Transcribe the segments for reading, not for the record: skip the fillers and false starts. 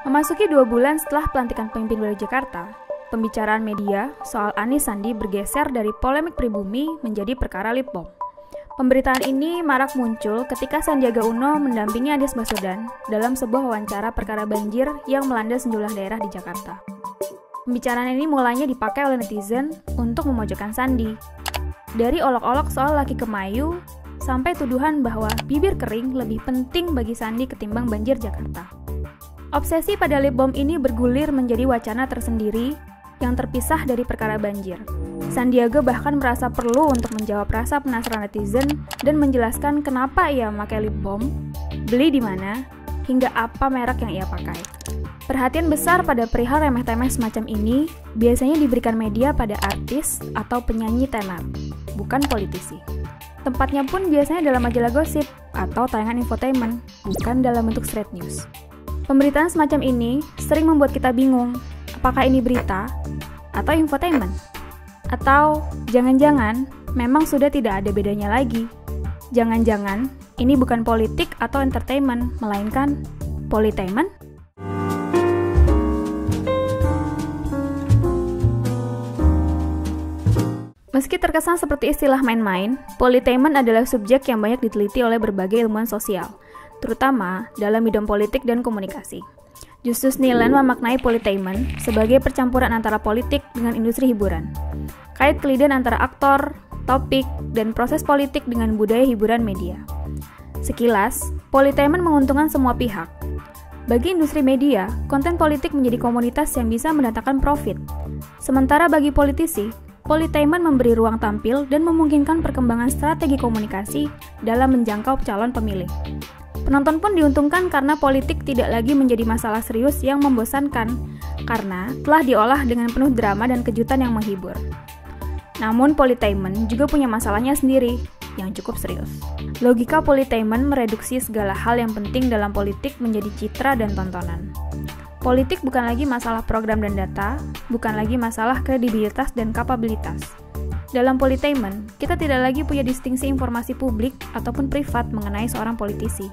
Memasuki 2 bulan setelah pelantikan pemimpin baru Jakarta, pembicaraan media soal Anies Sandi bergeser dari polemik pribumi menjadi perkara lip bom. Pemberitaan ini marak muncul ketika Sandiaga Uno mendampingi Anies Baswedan dalam sebuah wawancara perkara banjir yang melanda sejumlah daerah di Jakarta. Pembicaraan ini mulanya dipakai oleh netizen untuk memojokkan Sandi. Dari olok-olok soal laki kemayu, sampai tuduhan bahwa bibir kering lebih penting bagi Sandi ketimbang banjir Jakarta. Obsesi pada lip bom ini bergulir menjadi wacana tersendiri yang terpisah dari perkara banjir. Sandiaga bahkan merasa perlu untuk menjawab rasa penasaran netizen dan menjelaskan kenapa ia memakai lip bom, beli di mana, hingga apa merek yang ia pakai. Perhatian besar pada perihal remeh-temeh semacam ini biasanya diberikan media pada artis atau penyanyi tenar, bukan politisi. Tempatnya pun biasanya dalam majalah gosip atau tayangan infotainment, bukan dalam bentuk straight news. Pemberitaan semacam ini sering membuat kita bingung, apakah ini berita atau infotainment? Atau jangan-jangan memang sudah tidak ada bedanya lagi. Jangan-jangan ini bukan politik atau entertainment, melainkan politainment? Meski terkesan seperti istilah main-main, politainment adalah subjek yang banyak diteliti oleh berbagai ilmuwan sosial, terutama dalam bidang politik dan komunikasi. Justus Neilan memaknai politainment sebagai percampuran antara politik dengan industri hiburan. Kait kelidan antara aktor, topik, dan proses politik dengan budaya hiburan media. Sekilas, politainment menguntungkan semua pihak. Bagi industri media, konten politik menjadi komoditas yang bisa mendatangkan profit. Sementara bagi politisi, politainment memberi ruang tampil dan memungkinkan perkembangan strategi komunikasi dalam menjangkau calon pemilih. Penonton pun diuntungkan karena politik tidak lagi menjadi masalah serius yang membosankan, karena telah diolah dengan penuh drama dan kejutan yang menghibur. Namun politainment juga punya masalahnya sendiri, yang cukup serius. Logika politainment mereduksi segala hal yang penting dalam politik menjadi citra dan tontonan. Politik bukan lagi masalah program dan data, bukan lagi masalah kredibilitas dan kapabilitas. Dalam politainment, kita tidak lagi punya distingsi informasi publik ataupun privat mengenai seorang politisi.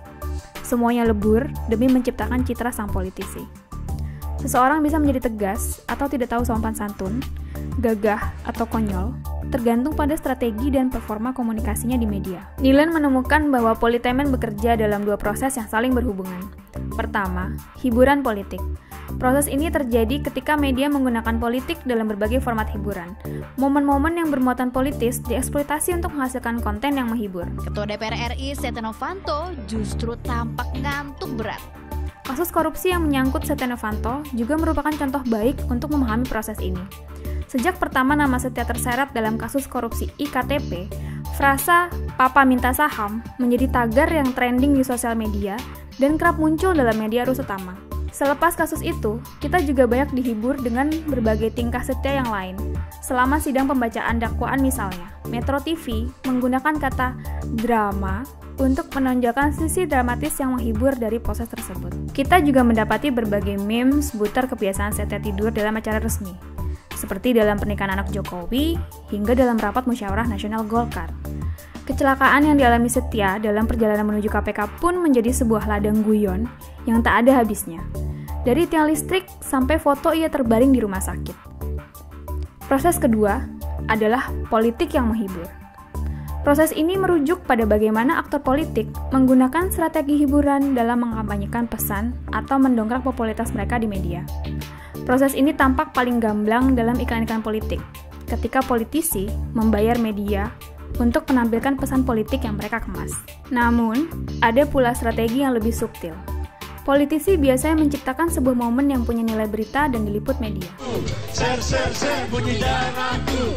Semuanya lebur demi menciptakan citra sang politisi. Seseorang bisa menjadi tegas atau tidak tahu sopan santun, gagah atau konyol, tergantung pada strategi dan performa komunikasinya di media. Neilan menemukan bahwa politainment bekerja dalam 2 proses yang saling berhubungan. Pertama, hiburan politik. Proses ini terjadi ketika media menggunakan politik dalam berbagai format hiburan. Momen-momen yang bermuatan politis dieksploitasi untuk menghasilkan konten yang menghibur. Ketua DPR RI Setia Novanto justru tampak ngantuk berat. Kasus korupsi yang menyangkut Setia Novanto juga merupakan contoh baik untuk memahami proses ini. Sejak pertama nama Setia terseret dalam kasus korupsi IKTP, frasa "Papa minta saham" menjadi tagar yang trending di sosial media dan kerap muncul dalam media arus utama. Selepas kasus itu, kita juga banyak dihibur dengan berbagai tingkah Setia yang lain. Selama sidang pembacaan dakwaan misalnya, Metro TV menggunakan kata drama untuk menonjolkan sisi dramatis yang menghibur dari proses tersebut. Kita juga mendapati berbagai meme seputar kebiasaan Setia tidur dalam acara resmi, seperti dalam pernikahan anak Jokowi hingga dalam rapat musyawarah nasional Golkar. Kecelakaan yang dialami Setia dalam perjalanan menuju KPK pun menjadi sebuah ladang guyon yang tak ada habisnya. Dari tiang listrik sampai foto ia terbaring di rumah sakit. Proses kedua adalah politik yang menghibur. Proses ini merujuk pada bagaimana aktor politik menggunakan strategi hiburan dalam mengkampanyekan pesan atau mendongkrak popularitas mereka di media. Proses ini tampak paling gamblang dalam iklan-iklan politik, ketika politisi membayar media untuk menampilkan pesan politik yang mereka kemas. Namun, ada pula strategi yang lebih subtil. Politisi biasanya menciptakan sebuah momen yang punya nilai berita dan diliput media. Bunyi denganku,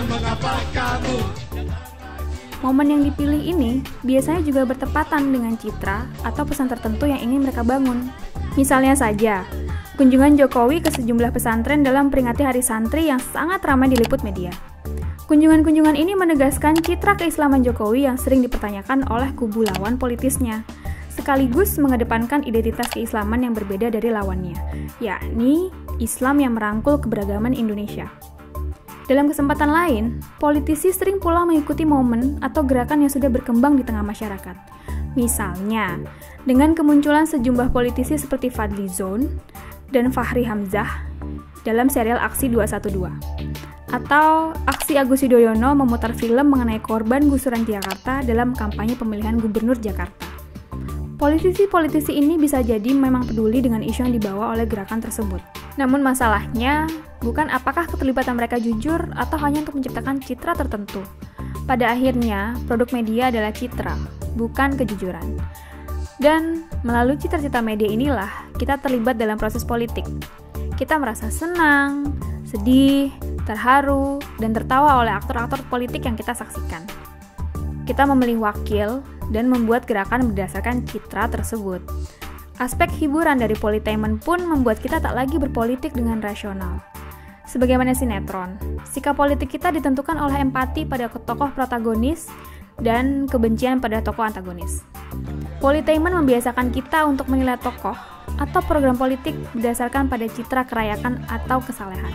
mengapa kamu? Momen yang dipilih ini biasanya juga bertepatan dengan citra atau pesan tertentu yang ingin mereka bangun. Misalnya saja, kunjungan Jokowi ke sejumlah pesantren dalam peringati Hari Santri yang sangat ramai diliput media. Kunjungan-kunjungan ini menegaskan citra keislaman Jokowi yang sering dipertanyakan oleh kubu lawan politisnya, sekaligus mengedepankan identitas keislaman yang berbeda dari lawannya, yakni Islam yang merangkul keberagaman Indonesia. Dalam kesempatan lain, politisi sering pula mengikuti momen atau gerakan yang sudah berkembang di tengah masyarakat, Misalnya, dengan kemunculan sejumlah politisi seperti Fadly Zon dan Fahri Hamzah dalam serial Aksi 212. Atau aksi Agus Yudhoyono memutar film mengenai korban gusuran Jakarta dalam kampanye pemilihan gubernur Jakarta. Politisi-politisi ini bisa jadi memang peduli dengan isu yang dibawa oleh gerakan tersebut. Namun masalahnya, bukan apakah keterlibatan mereka jujur atau hanya untuk menciptakan citra tertentu. Pada akhirnya, produk media adalah citra, bukan kejujuran. Dan melalui cita-cita media inilah, kita terlibat dalam proses politik. Kita merasa senang, sedih, terharu, dan tertawa oleh aktor-aktor politik yang kita saksikan. Kita memilih wakil dan membuat gerakan berdasarkan citra tersebut. Aspek hiburan dari Politainment pun membuat kita tak lagi berpolitik dengan rasional. Sebagaimana sinetron, sikap politik kita ditentukan oleh empati pada tokoh protagonis dan kebencian pada tokoh antagonis. Politainment membiasakan kita untuk menilai tokoh atau program politik berdasarkan pada citra kerayakan atau kesalehan.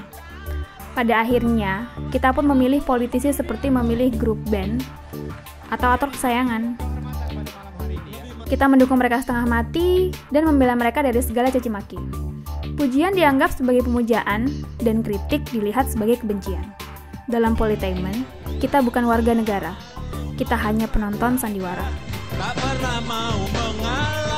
Pada akhirnya, kita pun memilih politisi seperti memilih grup band atau aktor kesayangan. Kita mendukung mereka setengah mati dan membela mereka dari segala caci maki. Pujian dianggap sebagai pemujaan dan kritik dilihat sebagai kebencian. Dalam Politainment, kita bukan warga negara. Kita hanya penonton sandiwara. Tak pernah mau mengalah.